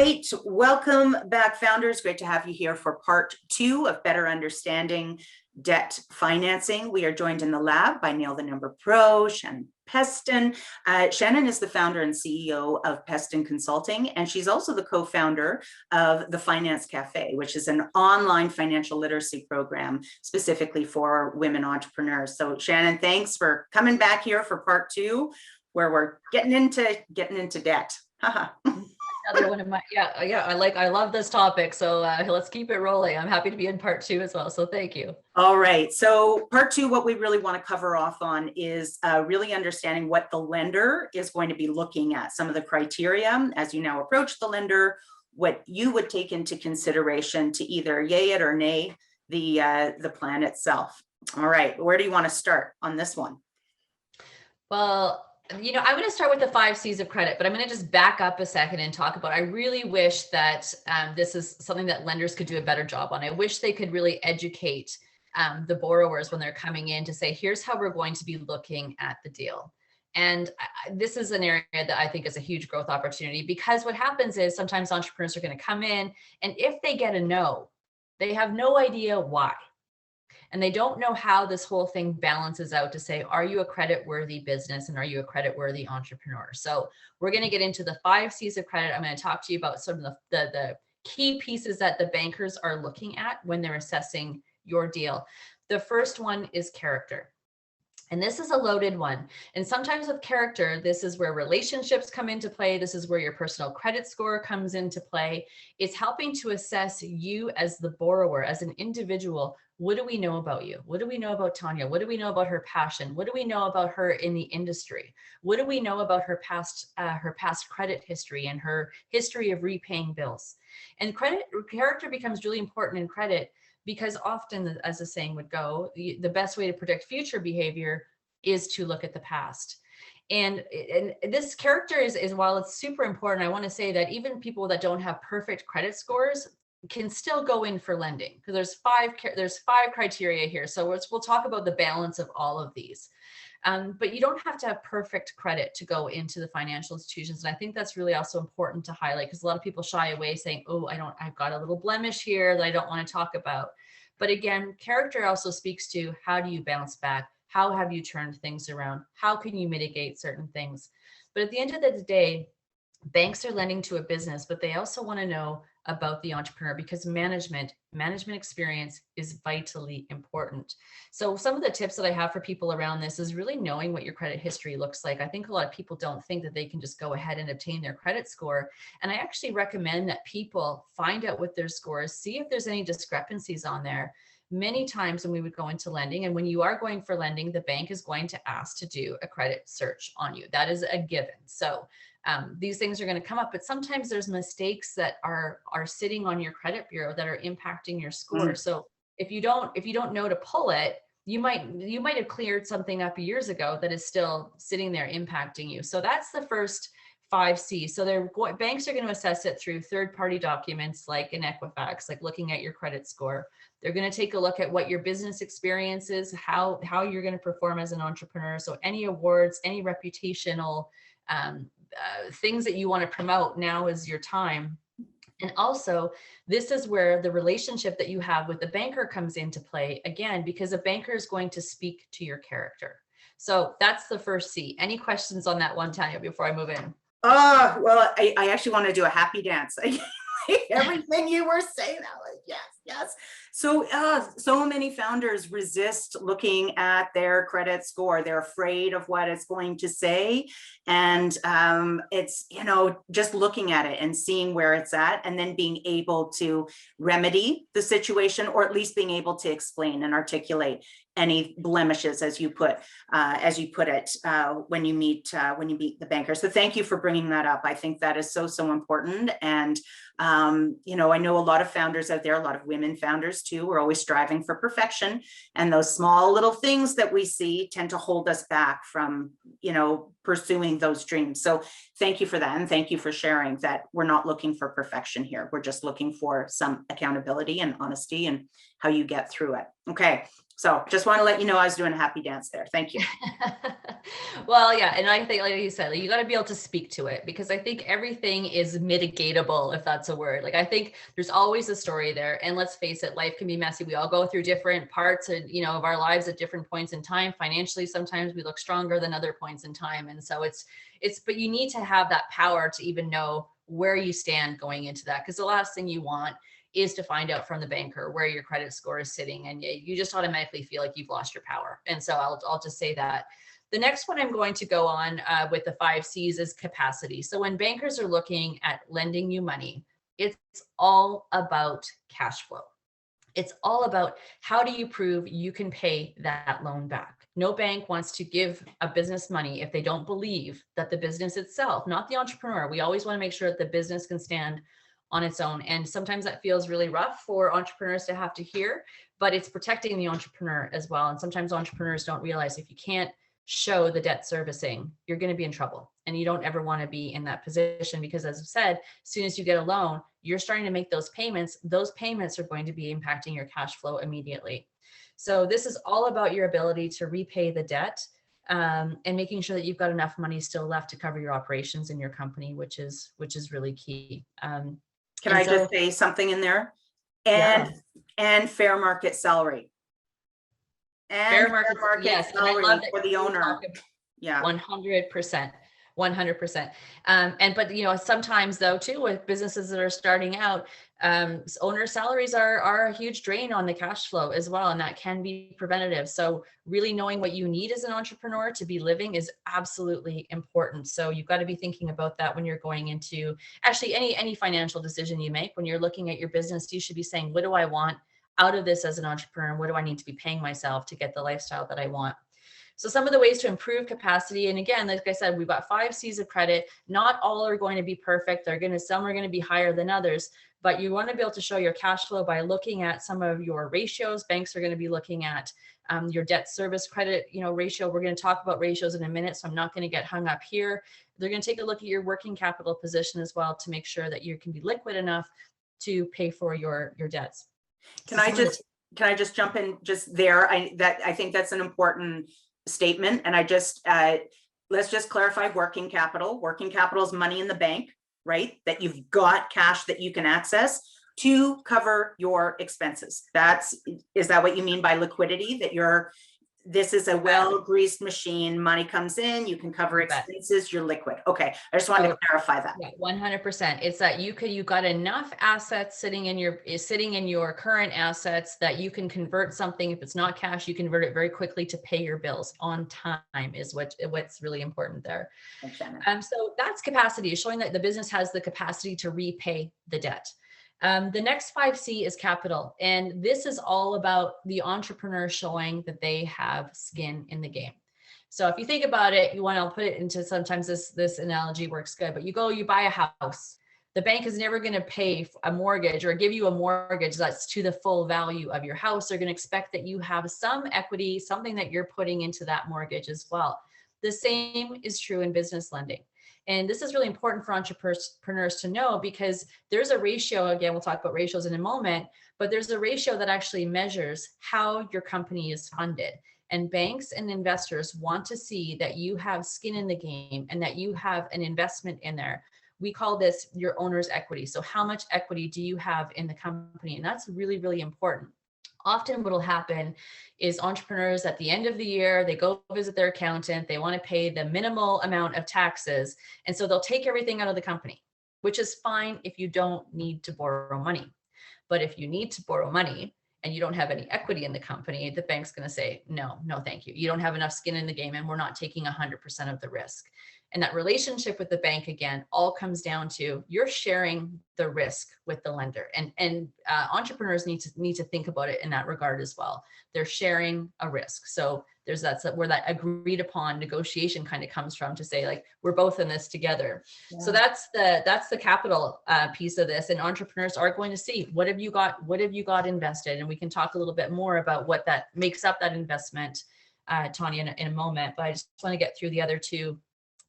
right, welcome back, founders. Great to have you here for part 2 of Better Understanding Debt Financing. We are joined in the lab by NTN Pro, Shannon Pestun. Shannon is the founder and CEO of Pestun Consulting, and she's also the co-founder of the Finance Cafe, which is an online financial literacy program specifically for women entrepreneurs. So Shannon, thanks for coming back here for part 2, where we're getting into debt. Another one of my, I love this topic. So let's keep it rolling. I'm happy to be in part 2 as well. So thank you. All right. So part 2, what we really want to cover off on is really understanding what the lender is going to be looking at, some of the criteria as you now approach the lender, what you would take into consideration to either yay it or nay the plan itself. All right. Where do you want to start on this one? Well, I'm going to start with the 5 C's of credit, but I'm going to just back up a second and talk about, I really wish that this is something that lenders could do a better job on. I wish they could really educate the borrowers when they're coming in to say, here's how we're going to be looking at the deal. And this is an area that I think is a huge growth opportunity, because what happens is sometimes entrepreneurs are going to come in, and if they get a no, they have no idea why. And they don't know how this whole thing balances out to say, are you a credit-worthy business and are you a credit-worthy entrepreneur? So we're going to get into the 5 C's of credit. I'm going to talk to you about some of the key pieces that the bankers are looking at when they're assessing your deal. The first one is character. And this is a loaded one. And sometimes with character, this is where relationships come into play. This is where your personal credit score comes into play. It's helping to assess you as the borrower, as an individual. What do we know about you? What do we know about Tanya? What do we know about her passion? What do we know about her in the industry? What do we know about her past credit history and her history of repaying bills? And character becomes really important in credit, because often, as the saying would go, the best way to predict future behavior is to look at the past. And this character is while it's super important, I want to say that even people that don't have perfect credit scores can still go in for lending, because there's five criteria here. So we'll talk about the balance of all of these. But you don't have to have perfect credit to go into the financial institutions. And I think that's really also important to highlight, because a lot of people shy away saying, oh, I've got a little blemish here that I don't want to talk about. But again, character also speaks to, how do you bounce back? How have you turned things around? How can you mitigate certain things? But at the end of the day, banks are lending to a business, but they also want to know about the entrepreneur, because management experience is vitally important. So some of the tips that I have for people around this is really knowing what your credit history looks like. I think a lot of people don't think that they can just go ahead and obtain their credit score. And I actually recommend that people find out what their score is, see if there's any discrepancies on there. Many times when we would go into lending, and when you are going for lending, the bank is going to ask to do a credit search on you. That is a given. So these things are going to come up, but sometimes there's mistakes that are sitting on your credit bureau that are impacting your score. So if you don't know to pull it, you might have cleared something up years ago that is still sitting there impacting you. So that's the first 5 C's. So banks are going to assess it through third-party documents like an Equifax, like looking at your credit score. They're going to take a look at what your business experience is, how you're going to perform as an entrepreneur. So any awards, any reputational things that you want to promote, now is your time. And also, this is where the relationship that you have with the banker comes into play, again, because a banker is going to speak to your character. So that's the first C. Any questions on that one, Tanya, before I move in? Oh, well, I actually want to do a happy dance. Everything you were saying, I was like, yes. So many founders resist looking at their credit score. They're afraid of what it's going to say. And it's, just looking at it and seeing where it's at, and then being able to remedy the situation, or at least being able to explain and articulate any blemishes, as you put it, when you meet the banker. So thank you for bringing that up. I think that is so important. And I know a lot of founders out there, a lot of women founders too, are always striving for perfection, and those small little things that we see tend to hold us back from pursuing those dreams. So thank you for that, and thank you for sharing that we're not looking for perfection here. We're just looking for some accountability and honesty and how you get through it. Okay, So just want to let you know I was doing a happy dance there. Thank you. Well, yeah. And I think, like you said, you got to be able to speak to it, because I think everything is mitigatable, if that's a word. Like, I think there's always a story there. And let's face it, life can be messy. We all go through different parts of, of our lives at different points in time. Financially, sometimes we look stronger than other points in time. And so but you need to have that power to even know where you stand going into that. Because the last thing you want is to find out from the banker where your credit score is sitting, and you just automatically feel like you've lost your power. And so I'll just say that. The next one I'm going to go on with the 5 C's is capacity. So when bankers are looking at lending you money, it's all about cash flow. It's all about, how do you prove you can pay that loan back? No bank wants to give a business money if they don't believe that the business itself, not the entrepreneur. We always want to make sure that the business can stand on its own. And sometimes that feels really rough for entrepreneurs to have to hear, but it's protecting the entrepreneur as well. And sometimes entrepreneurs don't realize, if you can't show the debt servicing, you're going to be in trouble. And you don't ever want to be in that position, because, as I've said, as soon as you get a loan, you're starting to make those payments. Those payments are going to be impacting your cash flow immediately. So this is all about your ability to repay the debt, and making sure that you've got enough money still left to cover your operations in your company, which is really key. Can I just say something in there? And fair market salary. And fair market yes, salary for the owner. Yeah, 100%. 100%. But sometimes though too, with businesses that are starting out, owner salaries are a huge drain on the cash flow as well. And that can be preventative. So really knowing what you need as an entrepreneur to be living is absolutely important. So you've got to be thinking about that when you're going into actually any financial decision you make. When you're looking at your business, you should be saying, what do I want out of this as an entrepreneur? What do I need to be paying myself to get the lifestyle that I want? So some of the ways to improve capacity, and again, like I said, we've got 5 C's of credit. Not all are going to be perfect. Some are going to be higher than others, but you want to be able to show your cash flow by looking at some of your ratios. Banks are going to be looking at your debt service credit, ratio. We're going to talk about ratios in a minute, so I'm not going to get hung up here. They're going to take a look at your working capital position as well to make sure that you can be liquid enough to pay for your debts. Can I just jump in just there? I think that's an important statement. And let's just clarify working capital. Working capital is money in the bank, right? That you've got cash that you can access to cover your expenses. Is that what you mean by liquidity? That this is a well-greased machine, money comes in, you can cover expenses, you're liquid. Okay, I just wanted to clarify that. Yeah, 100%. It's that you got enough assets sitting in your current assets that you can convert something. If it's not cash, you convert it very quickly to pay your bills on time is what's really important there. Thanks, Shannon. So that's capacity, showing that the business has the capacity to repay the debt. The next 5C is capital. And this is all about the entrepreneur showing that they have skin in the game. So if you think about it, you want to put it into, sometimes this analogy works good, but you buy a house. The bank is never going to pay a mortgage or give you a mortgage that's to the full value of your house. They're going to expect that you have some equity, something that you're putting into that mortgage as well. The same is true in business lending. And this is really important for entrepreneurs to know, because there's a ratio, again, we'll talk about ratios in a moment, but there's a ratio that actually measures how your company is funded. And banks and investors want to see that you have skin in the game and that you have an investment in there. We call this your owner's equity. So how much equity do you have in the company? And that's really, really important. Often what will happen is entrepreneurs at the end of the year, they go visit their accountant, they want to pay the minimal amount of taxes. And so they'll take everything out of the company, which is fine if you don't need to borrow money. But if you need to borrow money and you don't have any equity in the company, the bank's going to say, no, thank you. You don't have enough skin in the game and we're not taking 100% of the risk. And that relationship with the bank, again, all comes down to you're sharing the risk with the lender. And entrepreneurs need to think about it in that regard as well. They're sharing a risk. So that's where that agreed upon negotiation kind of comes from, to say, like, we're both in this together. Yeah. So that's the capital piece of this. And entrepreneurs are going to see, what have you got invested? And we can talk a little bit more about what that makes up that investment, Tanya, in a moment. But I just want to get through the other two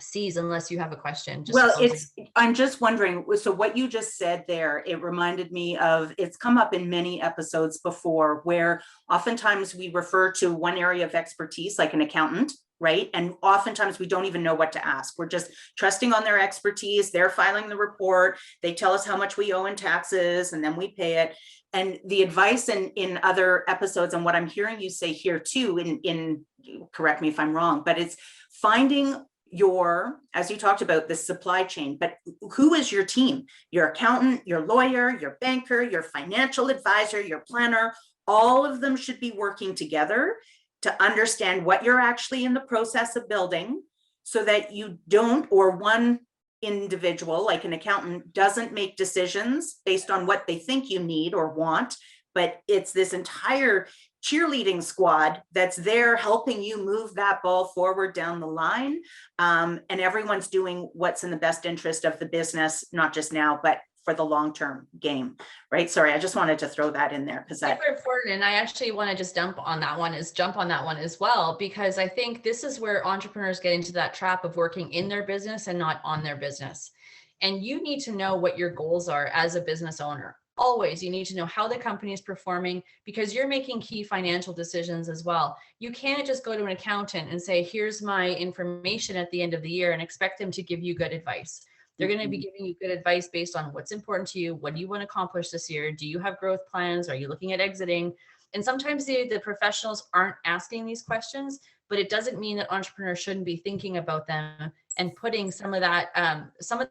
C's unless you have a question. Just Well, closing. I'm just wondering, so what you just said there, it reminded me of, it's come up in many episodes before where oftentimes we refer to one area of expertise, like an accountant, right? And oftentimes we don't even know what to ask. We're just trusting on their expertise. They're filing the report. They tell us how much we owe in taxes and then we pay it. And the advice in other episodes, and what I'm hearing you say here too, in correct me if I'm wrong, but it's finding your, as you talked about, the supply chain, but who is your team? Your accountant, your lawyer, your banker, your financial advisor, your planner, all of them should be working together to understand what you're actually in the process of building, so that you don't, or one individual like an accountant doesn't make decisions based on what they think you need or want, but it's this entire cheerleading squad that's there helping you move that ball forward down the line. And everyone's doing what's in the best interest of the business, not just now, but for the long-term game, right? Sorry, I just wanted to throw that in there because Super important. And I actually want to just jump on that one as well, because I think this is where entrepreneurs get into that trap of working in their business and not on their business. And you need to know what your goals are as a business owner. Always, you need to know how the company is performing, because you're making key financial decisions as well. You can't just go to an accountant and say, here's my information at the end of the year, and expect them to give you good advice. They're going to be giving you good advice based on what's important to you. What do you want to accomplish this year? Do you have growth plans? Are you looking at exiting? And sometimes the professionals aren't asking these questions, but it doesn't mean that entrepreneurs shouldn't be thinking about them and putting some of that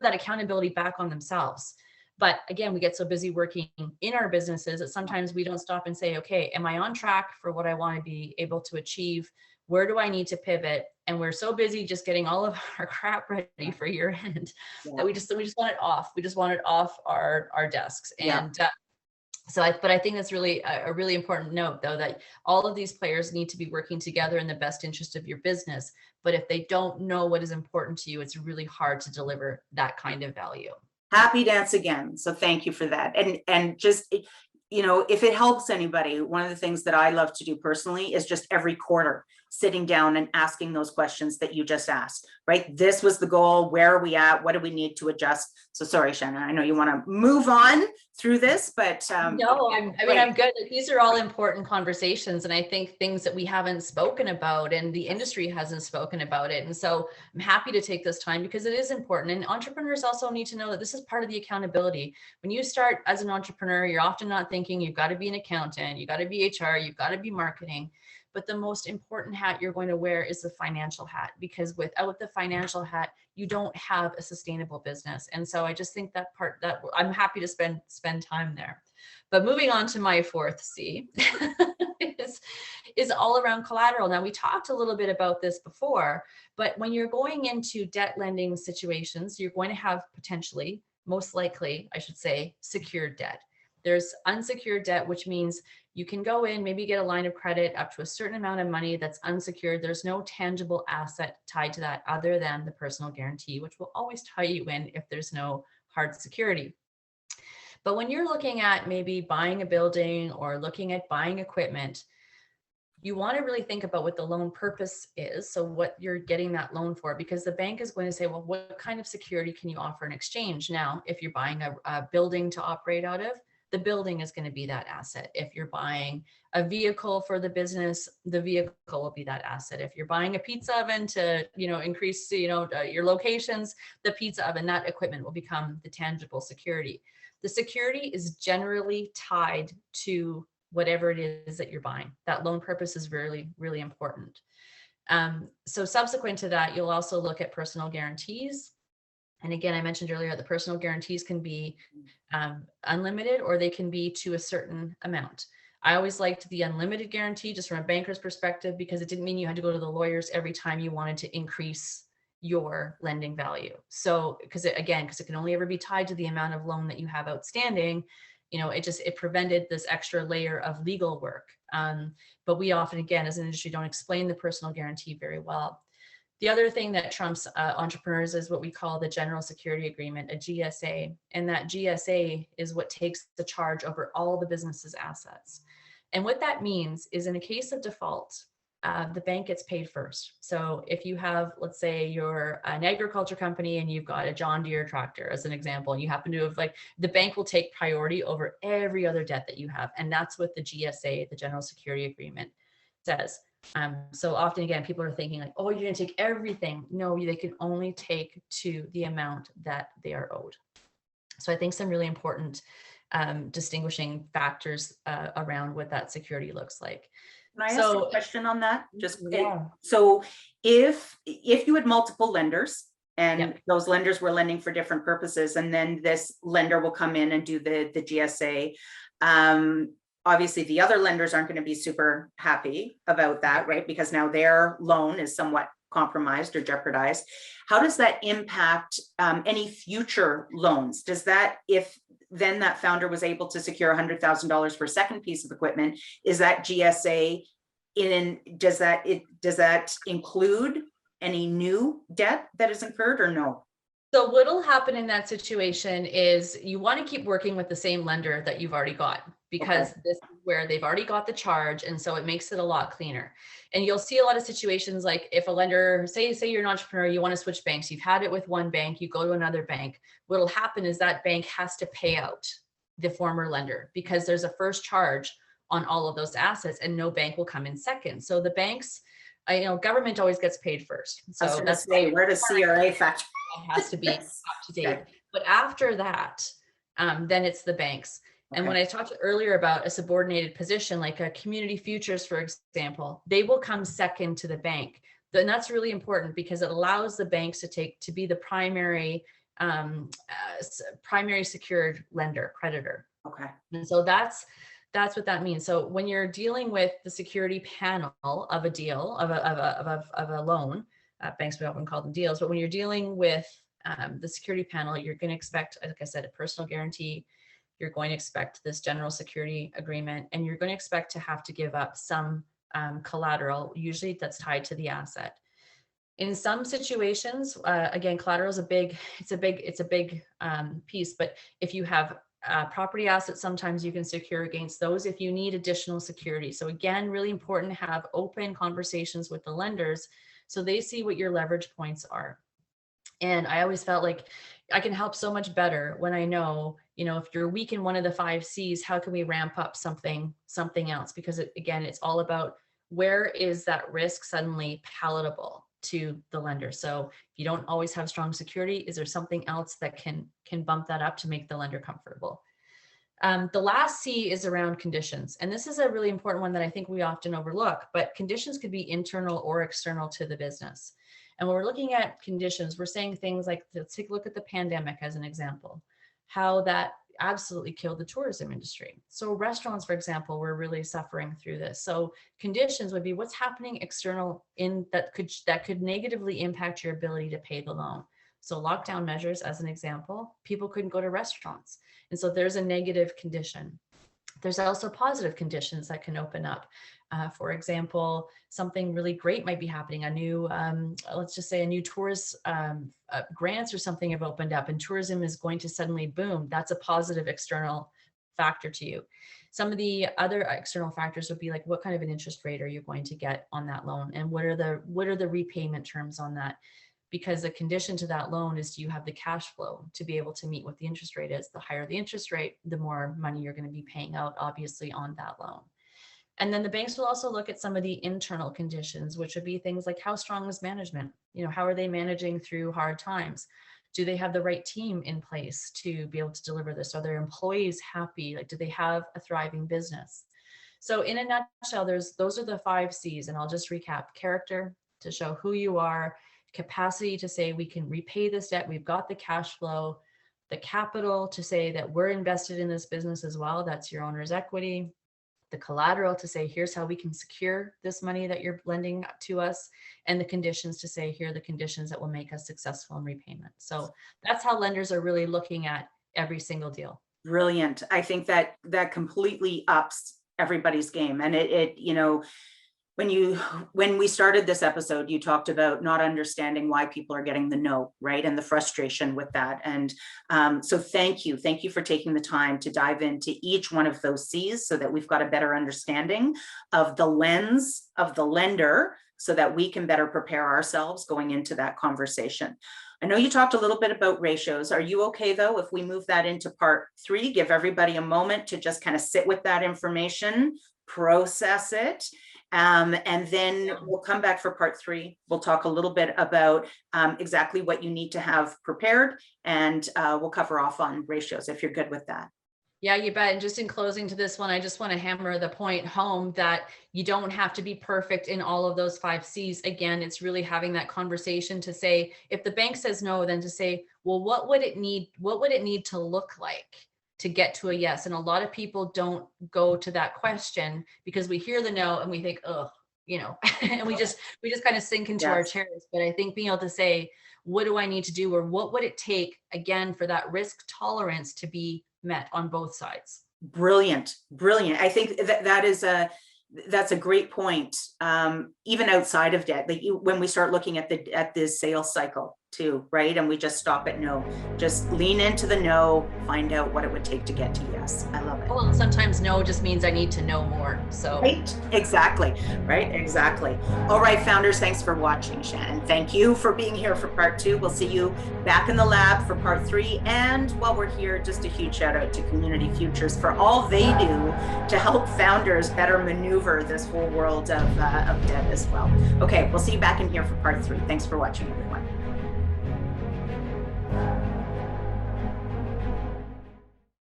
accountability back on themselves. But again, we get so busy working in our businesses that sometimes we don't stop and say, okay, am I on track for what I want to be able to achieve? Where do I need to pivot? And we're so busy just getting all of our crap ready for year end that we just want it off. We just want it off our desks. And but I think that's really a really important note, though, that all of these players need to be working together in the best interest of your business. But if they don't know what is important to you, it's really hard to deliver that kind of value. Happy dance again. So thank you for that. And just, you know, if it helps anybody, one of the things that I love to do personally is just every quarter sitting down and asking those questions that you just asked, right? This was the goal. Where are we at? What do we need to adjust? So sorry, Shannon, I know you want to move on through this, but no, I'm good. These are all important conversations, and I think things that we haven't spoken about and the industry hasn't spoken about it. And so I'm happy to take this time because it is important. And entrepreneurs also need to know that this is part of the accountability. When you start as an entrepreneur, you're often not thinking you've got to be an accountant, you've got to be HR, you've got to be marketing. But the most important hat you're going to wear is the financial hat, because without the financial hat, you don't have a sustainable business. And so I just think that I'm happy to spend time there. But moving on to my fourth C is all around collateral. Now, we talked a little bit about this before, but when you're going into debt lending situations, you're going to have potentially, most likely, I should say, secured debt. There's unsecured debt, which means you can go in, maybe get a line of credit up to a certain amount of money that's unsecured. There's no tangible asset tied to that other than the personal guarantee, which will always tie you in if there's no hard security. But when you're looking at maybe buying a building or looking at buying equipment, you want to really think about what the loan purpose is. So what you're getting that loan for, because the bank is going to say, well, what kind of security can you offer in exchange? Now, if you're buying a building to operate out of, the building is going to be that asset. If you're buying a vehicle for the business, the vehicle will be that asset. If you're buying a pizza oven to, increase, your locations, the pizza oven, that equipment will become the tangible security. The security is generally tied to whatever it is that you're buying. That loan purpose is really, really important. So subsequent to that, you'll also look at personal guarantees. And again, I mentioned earlier, the personal guarantees can be unlimited, or they can be to a certain amount. I always liked the unlimited guarantee just from a banker's perspective, because it didn't mean you had to go to the lawyers every time you wanted to increase your lending value. So, because it can only ever be tied to the amount of loan that you have outstanding, it prevented this extra layer of legal work. But we often, again, as an industry, don't explain the personal guarantee very well. The other thing that trumps entrepreneurs is what we call the General Security Agreement, a GSA. And that GSA is what takes the charge over all the business's assets. And what that means is, in a case of default, the bank gets paid first. So if you have, let's say you're an agriculture company and you've got a John Deere tractor as an example, and you happen to have the bank will take priority over every other debt that you have. And that's what the GSA, the General Security Agreement, says. So often, again, people are thinking like, oh, you're going to take everything. No, they can only take to the amount that they are owed. So I think some really important distinguishing factors around what that security looks like. Can I ask a question on that? Just yeah. So if you had multiple lenders and Yep. those lenders were lending for different purposes, and then this lender will come in and do the GSA, obviously the other lenders aren't going to be super happy about that, right? Because now their loan is somewhat compromised or jeopardized. How does that impact any future loans? Does that, if then that founder was able to secure $100,000 for a second piece of equipment, is that GSA does that include any new debt that is incurred or no? So what'll happen in that situation is you want to keep working with the same lender that you've already got, because this is where they've already got the charge. And so it makes it a lot cleaner. And you'll see a lot of situations like if a lender, say you're an entrepreneur, you want to switch banks, you've had it with one bank, you go to another bank. What'll happen is that bank has to pay out the former lender because there's a first charge on all of those assets and no bank will come in second. So the banks, government always gets paid first. So that's where does CRA factor? It has to be up to date. Okay. But after that, then it's the banks. And when I talked earlier about a subordinated position, like a community futures, for example, they will come second to the bank. And that's really important because it allows the banks to be the primary secured lender, creditor. Okay. And so that's what that means. So when you're dealing with the security panel of a deal, of a loan, banks, we often call them deals, but when you're dealing with the security panel, you're going to expect, like I said, a personal guarantee. You're going to expect this general security agreement, and you're going to expect to have to give up some collateral, usually that's tied to the asset. In some situations, again, collateral is a big piece, but if you have property assets, sometimes you can secure against those if you need additional security. So again, really important to have open conversations with the lenders so they see what your leverage points are. And I always felt like I can help so much better when I know, if you're weak in one of the 5 C's, how can we ramp up something else? Because again, it's all about where is that risk suddenly palatable to the lender. So if you don't always have strong security, is there something else that can bump that up to make the lender comfortable? The last C is around conditions. And this is a really important one that I think we often overlook, but conditions could be internal or external to the business. And when we're looking at conditions, we're saying things like, let's take a look at the pandemic as an example, how that absolutely killed the tourism industry. So restaurants, for example, were really suffering through this. So conditions would be what's happening external that could negatively impact your ability to pay the loan. So lockdown measures, as an example, people couldn't go to restaurants. And so there's a negative condition. There's also positive conditions that can open up. For example, something really great might be happening. A new, let's just say a new tourist grants or something have opened up and tourism is going to suddenly boom. That's a positive external factor to you. Some of the other external factors would be like, what kind of an interest rate are you going to get on that loan? And what are the repayment terms on that? Because the condition to that loan is, do you have the cash flow to be able to meet what the interest rate is? The higher the interest rate, the more money you're going to be paying out, obviously, on that loan. And then the banks will also look at some of the internal conditions, which would be things like, how strong is management? How are they managing through hard times? Do they have the right team in place to be able to deliver this? Are their employees happy? Like, do they have a thriving business? So in a nutshell, those are the 5 C's, and I'll just recap: character, to show who you are; capacity, to say we can repay this debt, we've got the cash flow; the capital, to say that we're invested in this business as well, that's your owner's equity; the collateral, to say here's how we can secure this money that you're lending to us; and the conditions, to say here are the conditions that will make us successful in repayment. So that's how lenders are really looking at every single deal. Brilliant. I think that completely ups everybody's game. And it when we started this episode, you talked about not understanding why people are getting the no, right? And the frustration with that. And so thank you for taking the time to dive into each one of those C's so that we've got a better understanding of the lens of the lender so that we can better prepare ourselves going into that conversation. I know you talked a little bit about ratios. Are you okay though, if we move that into part 3, give everybody a moment to just kind of sit with that information, process it, and then we'll come back for part 3. We'll talk a little bit about exactly what you need to have prepared, and we'll cover off on ratios if you're good with that. Yeah, you bet. And just in closing to this one, I just want to hammer the point home that you don't have to be perfect in all of those 5 C's. Again, it's really having that conversation to say, if the bank says no, then to say, well, what would it need to look like to get to a yes? And a lot of people don't go to that question because we hear the no and we think, oh, and we just kind of sink into our chairs. But I think being able to say, what do I need to do? Or what would it take, again, for that risk tolerance to be met on both sides? Brilliant. I think that's a great point. Even outside of debt, like when we start looking at the sales cycle too, right? And we just stop at no, just lean into the no, find out what it would take to get to yes. I love it. Well, sometimes no just means I need to know more. So right, exactly. All right, founders, thanks for watching. Shannon, thank you for being here for part 2. We'll see you back in the lab for part 3. And while we're here, just a huge shout out to Community Futures for all they do to help founders better maneuver this whole world of debt as well. Okay, we'll see you back in here for part 3. Thanks for watching, everyone.